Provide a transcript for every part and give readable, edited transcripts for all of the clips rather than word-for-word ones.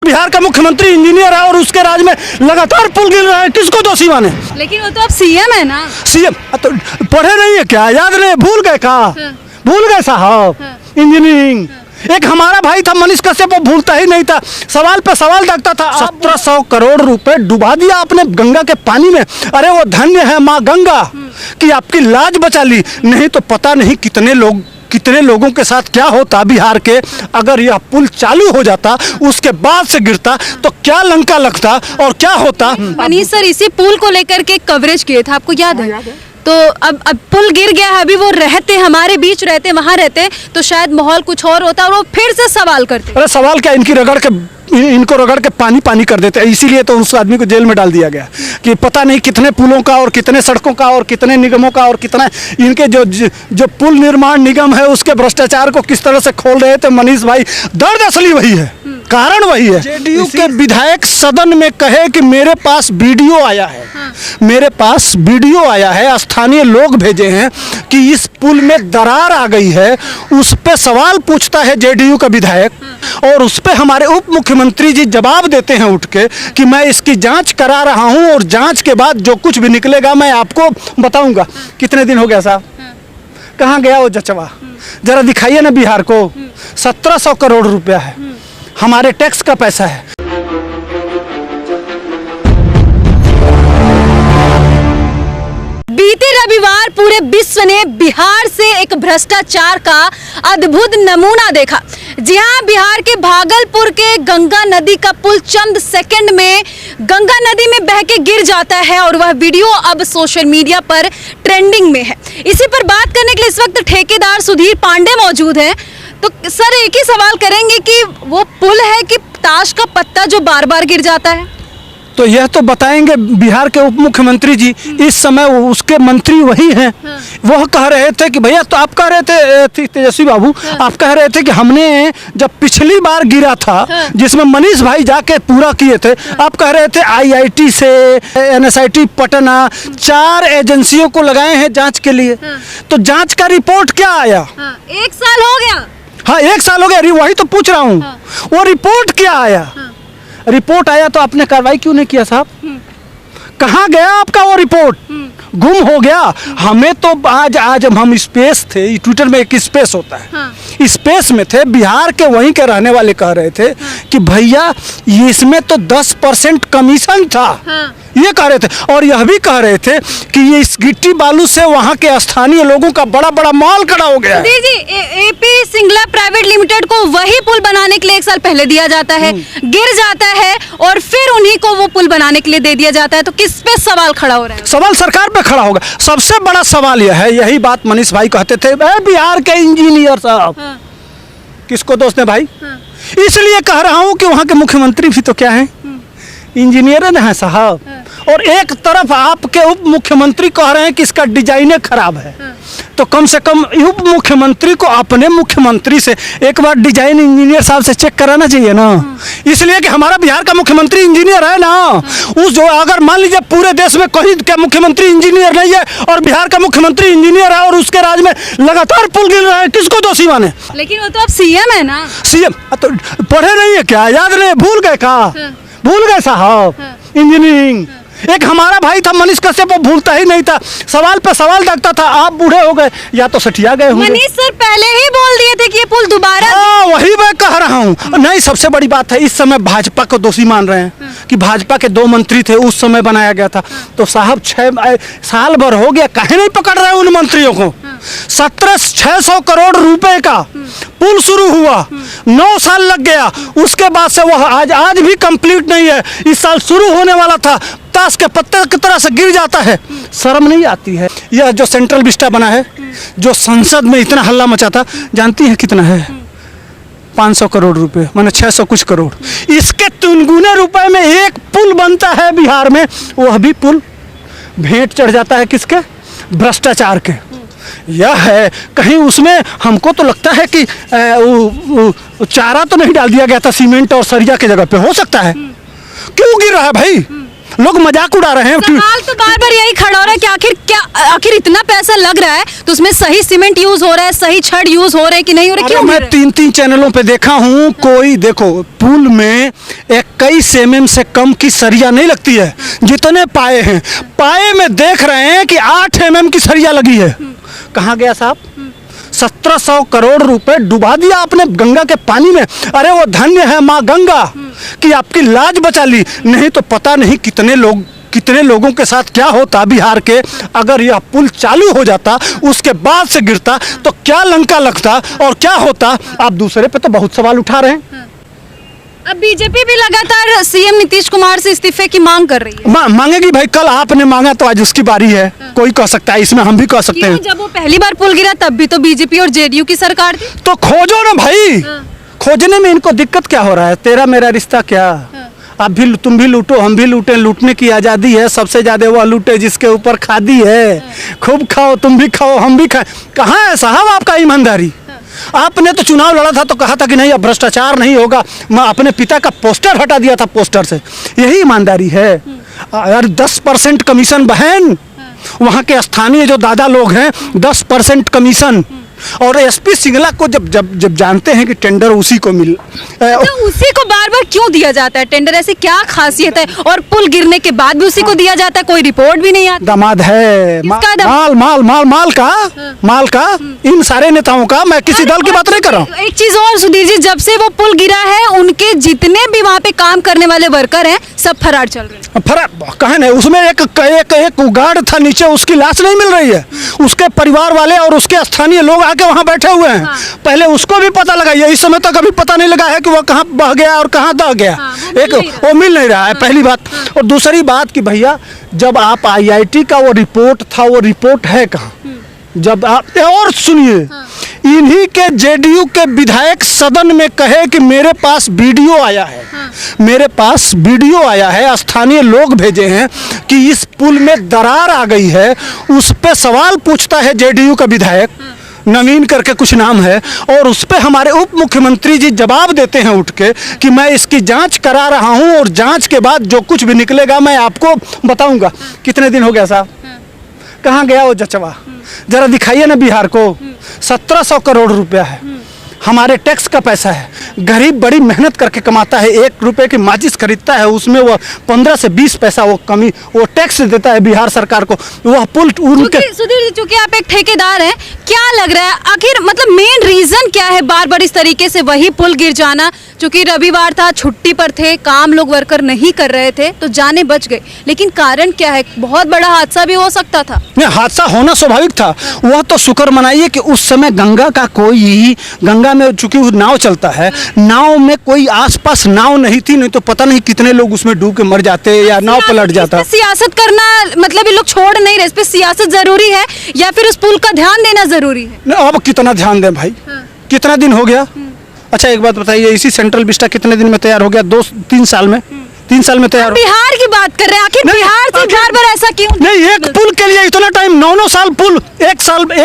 बिहार का मुख्यमंत्री इंजीनियर है और उसके राज में लगातार पुल गिर रहा है, किसको दोषी माने? लेकिन वो तो अब सीएम है ना। सीएम तो पढ़े नहीं है क्या? याद नहीं? भूल गए का? भूल गए साहब इंजीनियरिंग। एक हमारा भाई था मनीष कश्यप, वो भूलता ही नहीं था, सवाल पे सवाल दागता था। 1700 करोड़ रुपए डुबा दिया आपने गंगा के पानी में। अरे वो धन्य है माँ गंगा कि आपकी लाज बचा ली, नहीं तो पता नहीं कितने लोगों के साथ क्या होता बिहार के। अगर यह पुल चालू हो जाता, उसके बाद से गिरता, तो क्या लंका लगता और क्या होता। मनीष सर इसी पुल को लेकर के कवरेज किए थे, आपको याद है? तो अब पुल गिर गया है, अभी वो रहते हमारे बीच रहते, वहां रहते तो शायद माहौल कुछ और होता और वो फिर से सवाल करते। अरे सवाल क्या, इनको रगड़ के पानी कर देते हैं। इसीलिए तो उस आदमी को जेल में डाल दिया गया कि पता नहीं कितने पुलों का और कितने सड़कों का और कितने निगमों का और कितना इनके जो पुल निर्माण निगम है उसके भ्रष्टाचार को किस तरह से खोल रहे थे मनीष भाई। दर्द असली वही है, कारण वही है। जेडीयू के विधायक सदन में कहे कि मेरे पास वीडियो आया है, मेरे पास वीडियो आया है, स्थानीय लोग भेजे हैं कि इस पुल में दरार आ गई है। उस पे सवाल पूछता है जेडीयू का विधायक और उस पे हमारे उप मुख्यमंत्री जी जवाब देते हैं उठ के कि मैं इसकी जांच करा रहा हूं और जांच के बाद जो कुछ भी निकलेगा मैं आपको बताऊंगा। कितने दिन हो गया साहब? कहाँ गया वो जचवा? जरा दिखाइए ना बिहार को। 1700 करोड़ रुपया है, हमारे टैक्स का पैसा है। बीते रविवार पूरे विश्व ने बिहार से एक भ्रष्टाचार का अद्भुत नमूना देखा। जी हां, बिहार के भागलपुर के गंगा नदी का पुल चंद सेकंड में गंगा नदी में बह के गिर जाता है और वह वीडियो अब सोशल मीडिया पर ट्रेंडिंग में है। इसी पर बात करने के लिए इस वक्त ठेकेदार सुधीर पांडे मौजूद हैं। तो सर एक ही सवाल करेंगे कि वो पुल है कि ताश का पत्ता जो बार बार गिर जाता है? तो यह तो बताएंगे बिहार के उप मुख्यमंत्री जी। इस समय उसके मंत्री वही हैं। वह कह रहे थे कि भैया, तो आप कह रहे थे तेजस्वी बाबू, आप कह रहे थे कि हमने जब पिछली बार गिरा था जिसमें मनीष भाई जाके पूरा किए थे, आप कह रहे थे IIT से NSIT पटना 4 एजेंसियों को लगाए हैं जांच के लिए। तो जांच का रिपोर्ट क्या आया? 1 साल हो गया। हाँ 1 साल हो गया, वही तो पूछ रहा हूँ। वो रिपोर्ट क्या आया? रिपोर्ट आया तो आपने कार्रवाई क्यों नहीं किया साहब? कहाँ गया आपका वो रिपोर्ट? गुम हो गया। हमें तो आज हम स्पेस थे, ट्विटर में एक स्पेस होता है, स्पेस में थे, बिहार के वहीं के रहने वाले कह रहे थे कि भैया इसमें तो 10% कमीशन था, ये कह रहे थे। और यह भी कह रहे थे कि ये इस गिट्टी बालू से वहाँ के स्थानीय लोगों का बड़ा बड़ा माल खड़ा हो गया। जी AP सिंगला प्राइवेट लिमिटेड को वही पुल बनाने के लिए 1 साल पहले दिया जाता है, गिर जाता है और फिर उन्हीं को वो पुल बनाने के लिए दे दिया जाता है। तो किस पे सवाल खड़ा हो रहा है? सवाल सरकार पे खड़ा होगा। सबसे बड़ा सवाल यह है, यही बात मनीष भाई कहते थे, बिहार के इंजीनियर साहब किसको दोस्त है भाई? इसलिए कह रहा हूँ कि वहाँ के मुख्यमंत्री भी तो क्या है, इंजीनियर है साहब। और एक तरफ आपके उप मुख्यमंत्री कह रहे हैं कि इसका डिजाइन खराब है, तो कम से कम उप मुख्यमंत्री को अपने मुख्यमंत्री से एक बार डिजाइन इंजीनियर साहब से चेक कराना चाहिए ना। इसलिए कि हमारा बिहार का मुख्यमंत्री इंजीनियर है ना। उस जो अगर मान लीजिए पूरे देश में कहीं का मुख्यमंत्री इंजीनियर नहीं है और बिहार का मुख्यमंत्री इंजीनियर है और उसके राज में लगातार पुल गिर रहा है, किसको दोषी माने? लेकिन वो तो अब सीएम है ना। सीएम तो पढ़े नहीं है क्या? याद नहीं? भूल गए का? भूल गए साहब इंजीनियरिंग। एक हमारा भाई था मनीष कश्यप, वो भूलता ही नहीं था, सवाल पे सवाल दागता था। आप बूढ़े हो गए या तो सठिया गए होंगे। मनीष सर पहले ही बोल दिए थे कि ये पुल दोबारा। वही मैं कह रहा हूँ। नहीं, सबसे बड़ी बात है इस समय भाजपा को दोषी मान रहे हैं कि भाजपा के 2 मंत्री थे, उस समय बनाया गया था। तो साहब 6 साल भर हो गया, काहे नहीं पकड़ रहे उन मंत्रियों को? 600 करोड़ रुपए का पुल शुरू हुआ, 9 साल लग गया, उसके बाद से वह आज भी कंप्लीट नहीं है। इस साल शुरू होने वाला था, ताश के पत्ते की तरह से गिर जाता है। शर्म नहीं आती है? यह जो सेंट्रल विस्टा बना है, जो संसद में इतना हल्ला मचा था, जानती है कितना है? 500 करोड़ रुपए, माने 600 कुछ करोड़। इसके 3 गुने रुपए में एक पुल बनता है बिहार में, वह भी पुल भेंट चढ़ जाता है किसके? भ्रष्टाचार के। यह है कहीं उसमें हमको तो लगता है कि चारा तो नहीं डाल दिया गया था सीमेंट और सरिया के जगह पे, हो सकता है। क्यों गिर रहा है भाई? लोग मजाक उड़ा रहे हैं। सवाल तो बार बार यही खड़ा हो रहा है कि आखिर इतना पैसा लग रहा है तो उसमें सही सीमेंट यूज हो रहा है, सही छड़ यूज हो रहा है कि नहीं हो रहा है? क्यों मैं 3 चैनलों पे देखा हूँ, कोई देखो पुल में 21 mm से कम की सरिया नहीं लगती है। जितने पाए हैं, पाए में देख रहे हैं कि 8 mm की सरिया लगी है। कहाँ गया साहब? 1700 करोड़ रुपए डुबा दिया आपने गंगा के पानी में। अरे वो धन्य है माँ गंगा कि आपकी लाज बचा ली, नहीं तो पता नहीं कितने लोगों के साथ क्या होता बिहार के। अगर यह पुल चालू हो जाता, उसके बाद से गिरता, तो क्या लंका लगता और क्या होता। आप दूसरे पे तो बहुत सवाल उठा रहे हैं। अब बीजेपी भी लगातार सीएम नीतीश कुमार से इस्तीफे की मांग कर रही है। मांगेगी भाई, कल आपने मांगा तो आज उसकी बारी है। कोई कह सकता है, इसमें हम भी कह सकते हैं। जब वो पहली बार पुल गिरा तब भी तो बीजेपी और जेडीयू की सरकार थी। तो खोजो ना भाई। खोजने में इनको दिक्कत क्या हो रहा है? तेरा मेरा रिश्ता क्या? आप भी तुम भी लूटो, हम भी लूटे, लूटने की आज़ादी है। सबसे ज़्यादा वह लूटे जिसके ऊपर खादी है। खूब खाओ, तुम भी खाओ, हम भी खाएं। कहाँ है साहब आपका ईमानदारी? आपने तो चुनाव लड़ा था तो कहा था कि नहीं अब भ्रष्टाचार नहीं होगा। मैं अपने पिता का पोस्टर हटा दिया था पोस्टर से। यही ईमानदारी है यार। 10% कमीशन बहन, वहाँ के स्थानीय जो दादा लोग हैं 10% कमीशन। और एसपी सिंगला को जब जानते हैं कि टेंडर उसी को तो उसी को बार बार क्यों दिया जाता है टेंडर? ऐसी क्या खासियत है? और पुल गिरने के बाद भी उसी को दिया जाता है, कोई रिपोर्ट भी नहीं आती। दामाद है माल का इन सारे नेताओं का। मैं किसी दल की बात नहीं कर रहा हूँ। एक चीज और सुधीर जी, जब से वो पुल गिरा है उनके जितने भी वहाँ पे काम करने वाले वर्कर हैं सब फरार चल रहे हैं। फरार कहाँ नहीं, उसमें एक गार्ड था नीचे, उसकी लाश नहीं मिल रही है। उसके परिवार वाले और उसके स्थानीय लोग आके वहाँ बैठे हुए हैं। पहले उसको भी पता लगा, इस समय तक अभी पता नहीं लगा है कि वो कहाँ बह गया और कहाँ दह गया। वो मिल नहीं रहा है, पहली बात। और दूसरी बात कि भैया जब आप IIT का वो रिपोर्ट था, वो रिपोर्ट है कहाँ? जब आप और सुनिए, इन्हीं के जेडीयू के विधायक सदन में कहे कि मेरे पास वीडियो आया है, मेरे पास वीडियो आया है, स्थानीय लोग भेजे हैं कि इस पुल में दरार आ गई है। उस पे सवाल पूछता है जेडीयू का विधायक, नवीन करके कुछ नाम है, और उस पे हमारे उप मुख्यमंत्री जी जवाब देते हैं उठ के कि मैं इसकी जांच करा रहा हूं और जांच के बाद जो कुछ भी निकलेगा मैं आपको बताऊंगा। कितने दिन हो गया साहब? कहाँ गया वो जचवा? जरा दिखाइए ना बिहार को। 1700 करोड़ रुपया है, हमारे टैक्स का पैसा है। गरीब बड़ी मेहनत करके कमाता है, 1 रुपए की माचिस खरीदता है, उसमें वो 15 से 20 पैसा वो टैक्स देता है बिहार सरकार को। वह पुल उनके सुधीर जी, चूंकि आप एक ठेकेदार हैं, क्या लग रहा है आखिर मतलब मेन रीजन क्या है बार बार इस तरीके से वही पुल गिर जाना? चूंकि रविवार था, छुट्टी पर थे, काम लोग वर्कर नहीं कर रहे थे तो जाने बच गए, लेकिन कारण क्या है? बहुत बड़ा हादसा भी हो सकता था। नहीं, हादसा होना स्वाभाविक था। वह तो शुक्र मनाइए कि उस समय गंगा में चूंकि नाव चलता है, नाव में कोई आसपास नाव नहीं थी, नहीं तो पता नहीं कितने लोग उसमें डूब के मर जाते या नाव पलट जाता। सियासत करना मतलब ये लोग छोड़ नहीं रहे, इस पे सियासत जरूरी है या फिर उस पुल का ध्यान देना जरूरी है? अब कितना ध्यान दें भाई? कितना दिन हो गया? अच्छा एक बात बताइए, इसी सेंट्रल विस्टा कितने दिन में तैयार हो गया? 2-3 साल में? 3 साल में तैयार। बिहार की बात कर रहे हैं, आखिर बिहार से बार बार ऐसा क्यों? नहीं, एक पुल के लिए इतना टाइम, 9 साल पुल, एक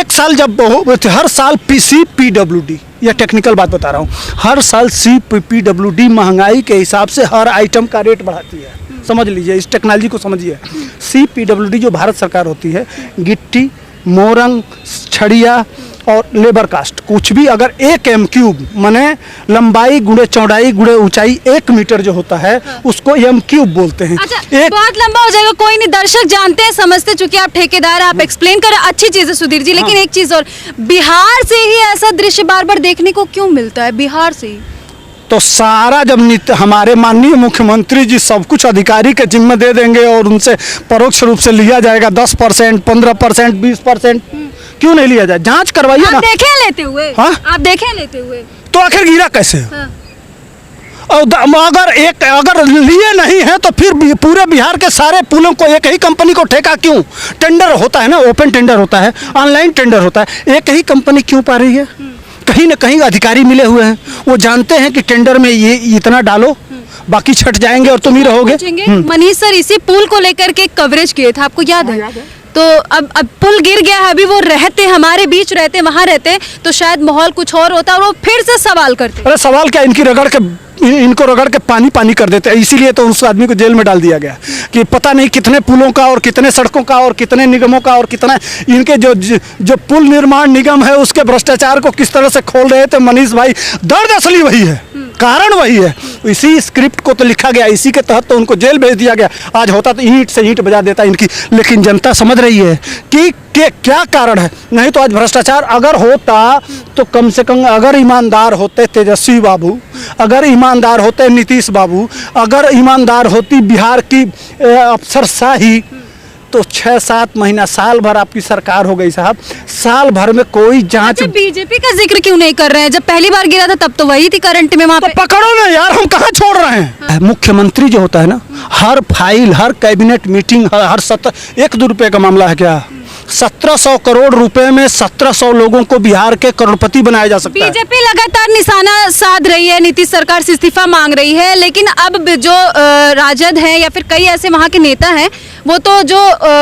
साल जब हर साल CPWD, यह टेक्निकल बात बता रहा हूँ, हर साल CPWD महंगाई के हिसाब से हर आइटम का रेट बढ़ाती है। समझ लीजिए, इस टेक्नोलॉजी को समझिए। CPWD जो भारत सरकार होती है, गिट्टी, मोरंग, छड़िया और लेबर कास्ट, कुछ भी अगर 1 m³ माने लंबाई गुणे चौड़ाई गुणे ऊंचाई 1 मीटर जो होता है उसको m³ बोलते हैं। अच्छा, बहुत लंबा हो जाएगा, कोई नहीं, दर्शक जानते हैं, समझते, चूंकि आप ठेकेदार हैं, आप एक्सप्लेन कर अच्छी चीज है सुधीर जी। लेकिन एक चीज और, बिहार से ही ऐसा दृश्य बार बार देखने को क्यों मिलता है? बिहार से ही तो सारा जब हमारे माननीय मुख्यमंत्री जी सब कुछ अधिकारी के जिम्मे दे देंगे और उनसे परोक्ष रूप से लिया जाएगा 10%, 15%, 20%, क्यों नहीं लिया जाए? जांच करवाइए ना। देखे लेते हुए? हाँ? आप देखे लेते हुए तो आखिर गिरा कैसे? हाँ। और अगर लिए नहीं है तो फिर पूरे बिहार के सारे पुलों को एक ही कंपनी को ठेका क्यों? टेंडर होता है ना, ओपन टेंडर होता है, ऑनलाइन टेंडर होता है, एक ही कंपनी क्यों पा रही है? कहीं ना कहीं अधिकारी मिले हुए हैं, वो जानते हैं कि टेंडर में ये इतना डालो, बाकी छट जाएंगे और तुम ही रहोगे। मनीष सर इसी पुल को लेकर के कवरेज किए थे, आपको याद है? तो अब पुल गिर गया है, अभी वो रहते हमारे बीच रहते, वहां रहते तो शायद माहौल कुछ और होता और वो फिर से सवाल करते। अरे सवाल क्या, इनको रगड़ के पानी कर देते हैं, इसीलिए तो उस आदमी को जेल में डाल दिया गया कि पता नहीं कितने पुलों का और कितने सड़कों का और कितने निगमों का और कितना इनके जो पुल निर्माण निगम है उसके भ्रष्टाचार को किस तरह से खोल रहे थे मनीष भाई। दर्द असली वही है, कारण वही है। इसी स्क्रिप्ट को तो लिखा गया, इसी के तहत तो उनको जेल भेज दिया गया। आज होता तो ईंट से ईंट बजा देता इनकी, लेकिन जनता समझ रही है कि क्या कारण है। नहीं तो आज भ्रष्टाचार अगर होता तो कम से कम अगर ईमानदार होते तेजस्वी बाबू, अगर ईमानदार होते नीतीश बाबू, अगर ईमानदार होती बिहार की अफसरशाही, तो 6-7 महीना साल भर आपकी सरकार हो गई साहब। साल भर में कोई जांच। बीजेपी का जिक्र क्यों नहीं कर रहे हैं? जब पहली बार गिरा था तब तो वही थी करंट में वहां तो पे। पकड़ो ना यार, हम कहाँ छोड़ रहे हैं। मुख्यमंत्री जो होता है ना, हर फाइल, हर कैबिनेट मीटिंग, हर 1-2 रुपए का मामला है क्या? 1700 करोड़ रुपए में 1700 लोगों को बिहार के करोड़पति बनाया जा सकता है। बीजेपी लगातार निशाना साध रही है, नीतीश सरकार से इस्तीफा मांग रही है, लेकिन अब जो राजद है या फिर कई ऐसे वहां के नेता हैं, वो तो जो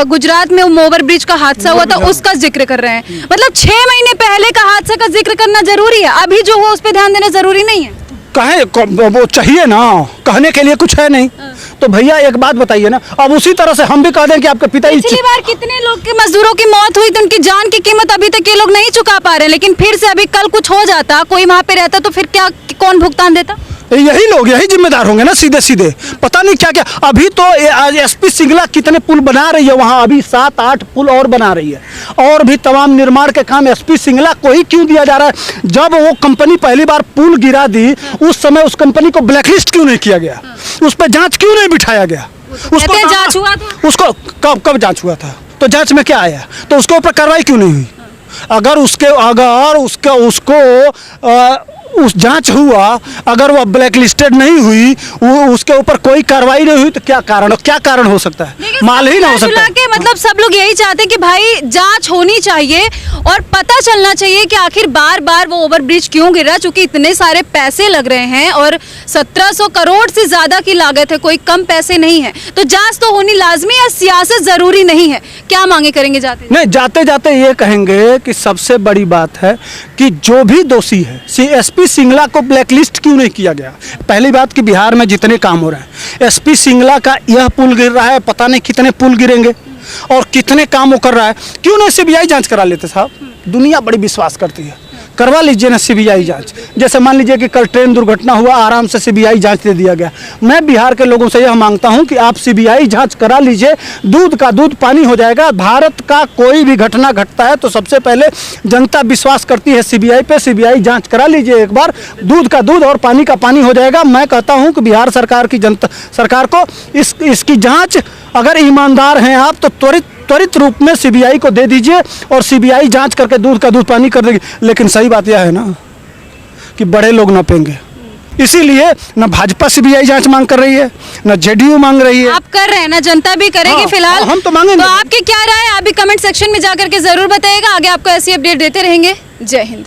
गुजरात में ओवर ब्रिज का हादसा हुआ था उसका जिक्र कर रहे हैं। मतलब 6 महीने पहले का हादसा का जिक्र करना जरूरी है, अभी जो हुआ उस पर ध्यान देना जरूरी नहीं है? कहे वो चाहिए ना, कहने के लिए कुछ है नहीं। तो भैया एक बात बताइए ना, अब उसी तरह से हम भी कह दें कि आपके पिता पिछली बार कितने लोग के मजदूरों की मौत हुई तो उनकी जान की कीमत अभी तक ये लोग नहीं चुका पा रहे हैं, लेकिन फिर से अभी कल कुछ हो जाता, कोई वहां पे रहता तो फिर क्या, कौन भुगतान देता? यही लोग, यही जिम्मेदार होंगे ना सीधे सीधे। पता नहीं क्या क्या। अभी तो एसपी सिंगला कितने पुल बना रही है वहां, अभी 7-8 पुल और बना रही है, और भी तमाम निर्माण के काम एसपी सिंगला को ही क्यों दिया जा रहा है? जब वो कंपनी पहली बार पुल गिरा दी उस समय उस कंपनी को ब्लैकलिस्ट क्यों नहीं किया गया? उस पर जांच क्यों नहीं बिठाया गया? उसको जांच हुआ था, उसको कब जांच हुआ था? तो जांच में क्या आया? तो उसके ऊपर कार्रवाई क्यों नहीं हुई? अगर उसको उस जांच हुआ, अगर वो ब्लैक लिस्टेड नहीं हुई, उसके ऊपर कोई कार्रवाई नहीं हुई, तो क्या कारण हो सकता है? माल ही ना हो सकता है। मतलब सब लोग यही चाहते हैं कि भाई जांच होनी चाहिए और पता चलना चाहिए कि आखिर बार बार वो ओवर ब्रिज क्यों गिरा, चूंकि इतने सारे पैसे लग रहे हैं और 1700 करोड़ से ज्यादा की लागत है, कोई कम पैसे नहीं है। तो जांच तो होनी लाजमी है, सियासत जरूरी नहीं है। क्या मांगे करेंगे जाते जाते ये कहेंगे कि सबसे बड़ी बात है कि जो भी दोषी है, एसपी सिंगला को ब्लैकलिस्ट क्यों नहीं किया गया? पहली बात कि बिहार में जितने काम हो रहे हैं, एसपी सिंगला का यह पुल गिर रहा है, पता नहीं कितने पुल गिरेंगे और कितने काम वो कर रहा है। क्यों नहीं सीबीआई जांच करा लेते साहब? दुनिया बड़ी विश्वास करती है, करवा लीजिए ना सीबीआई जांच। जैसे मान लीजिए कि कल ट्रेन दुर्घटना हुआ, आराम से सीबीआई जांच दे दिया गया। मैं बिहार के लोगों से यह मांगता हूं कि आप सीबीआई जांच करा लीजिए, दूध का दूध पानी हो जाएगा। भारत का कोई भी घटना घटता है तो सबसे पहले जनता विश्वास करती है सीबीआई पे। सीबीआई जांच करा लीजिए एक बार, दूध का दूध और पानी का पानी हो जाएगा। मैं कहता हूं कि बिहार सरकार को इसकी जांच, अगर ईमानदार हैं आप तो त्वरित रूप में सीबीआई को दे दीजिए और सीबीआई जांच करके दूध का दूध पानी कर देगी। लेकिन सही बात यह है ना कि बड़े लोग ना पेंगे, इसीलिए न भाजपा सीबीआई जांच मांग कर रही है, न जेडीयू मांग रही है। आप कर रहे हैं ना, जनता भी करेगी। हाँ, फिलहाल हम तो मांगेंगे। तो आपकी क्या राय है आप भी कमेंट सेक्शन में जाकर के जरूर बताइएगा। आगे आपको ऐसी अपडेट देते रहेंगे। जय हिंद।